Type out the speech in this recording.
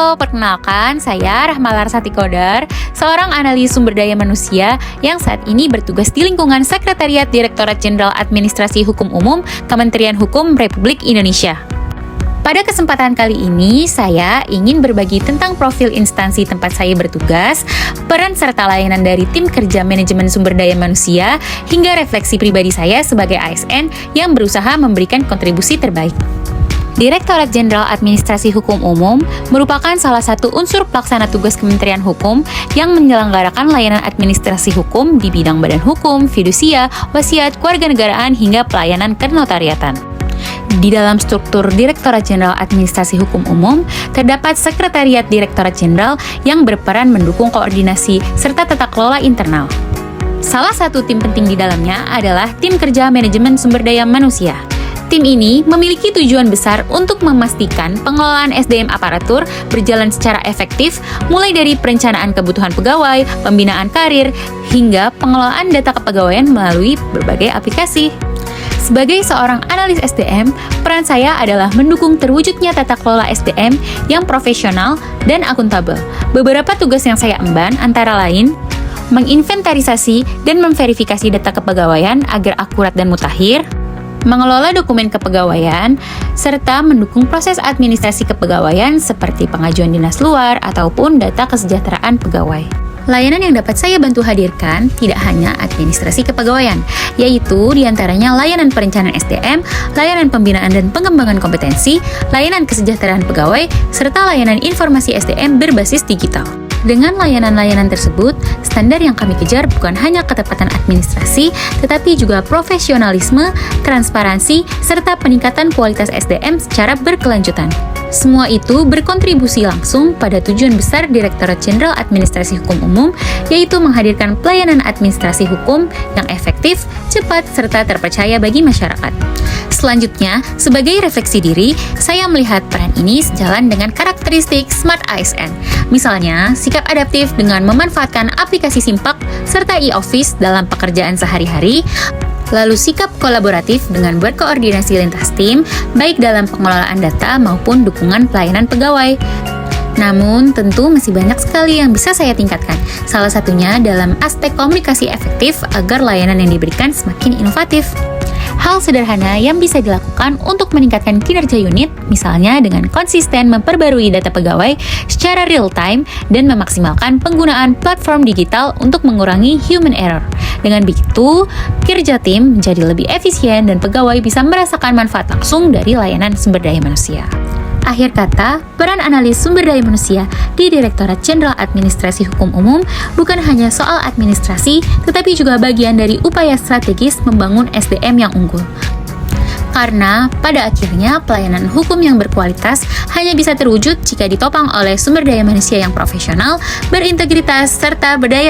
Halo, perkenalkan saya Rahma Larsati Kodar, seorang analis sumber daya manusia yang saat ini bertugas di lingkungan Sekretariat Direktorat Jenderal Administrasi Hukum Umum Kementerian Hukum Republik Indonesia. Pada kesempatan kali ini, saya ingin berbagi tentang profil instansi tempat saya bertugas, peran serta layanan dari tim kerja manajemen sumber daya manusia, hingga refleksi pribadi saya sebagai ASN yang berusaha memberikan kontribusi terbaik. Direktorat Jenderal Administrasi Hukum Umum merupakan salah satu unsur pelaksana tugas Kementerian Hukum yang menyelenggarakan layanan administrasi hukum di bidang badan hukum, fidusia, wasiat, kewarganegaraan, hingga pelayanan kenotariatan. Di dalam struktur Direktorat Jenderal Administrasi Hukum Umum, terdapat Sekretariat Direktorat Jenderal yang berperan mendukung koordinasi serta tata kelola internal. Salah satu tim penting di dalamnya adalah tim kerja manajemen sumber daya manusia. Tim ini memiliki tujuan besar untuk memastikan pengelolaan SDM aparatur berjalan secara efektif, mulai dari perencanaan kebutuhan pegawai, pembinaan karir, hingga pengelolaan data kepegawaian melalui berbagai aplikasi. Sebagai seorang analis SDM, peran saya adalah mendukung terwujudnya tata kelola SDM yang profesional dan akuntabel. Beberapa tugas yang saya emban antara lain menginventarisasi dan memverifikasi data kepegawaian agar akurat dan mutakhir, mengelola dokumen kepegawaian, serta mendukung proses administrasi kepegawaian seperti pengajuan dinas luar ataupun data kesejahteraan pegawai. Layanan yang dapat saya bantu hadirkan tidak hanya administrasi kepegawaian, yaitu diantaranya layanan perencanaan SDM, layanan pembinaan dan pengembangan kompetensi, layanan kesejahteraan pegawai, serta layanan informasi SDM berbasis digital. Dengan layanan-layanan tersebut, standar yang kami kejar bukan hanya ketepatan administrasi, tetapi juga profesionalisme, transparansi, serta peningkatan kualitas SDM secara berkelanjutan. Semua itu berkontribusi langsung pada tujuan besar Direktorat Jenderal Administrasi Hukum Umum, yaitu menghadirkan pelayanan administrasi hukum yang efektif, cepat, serta terpercaya bagi masyarakat. Selanjutnya, sebagai refleksi diri, saya melihat peran ini sejalan dengan karakteristik Smart ASN. Misalnya, sikap adaptif dengan memanfaatkan aplikasi Simpak serta e-office dalam pekerjaan sehari-hari, lalu sikap kolaboratif dengan berkoordinasi lintas tim, baik dalam pengelolaan data maupun dukungan pelayanan pegawai. Namun, tentu masih banyak sekali yang bisa saya tingkatkan. Salah satunya dalam aspek komunikasi efektif agar layanan yang diberikan semakin inovatif. Hal sederhana yang bisa dilakukan untuk meningkatkan kinerja unit, misalnya dengan konsisten memperbarui data pegawai secara real-time dan memaksimalkan penggunaan platform digital untuk mengurangi human error. Dengan begitu, kerja tim menjadi lebih efisien dan pegawai bisa merasakan manfaat langsung dari layanan sumber daya manusia. Akhir kata, peran analis sumber daya manusia di Direktorat Jenderal Administrasi Hukum Umum bukan hanya soal administrasi, tetapi juga bagian dari upaya strategis membangun SDM yang unggul. Karena pada akhirnya pelayanan hukum yang berkualitas hanya bisa terwujud jika ditopang oleh sumber daya manusia yang profesional, berintegritas, serta berdaya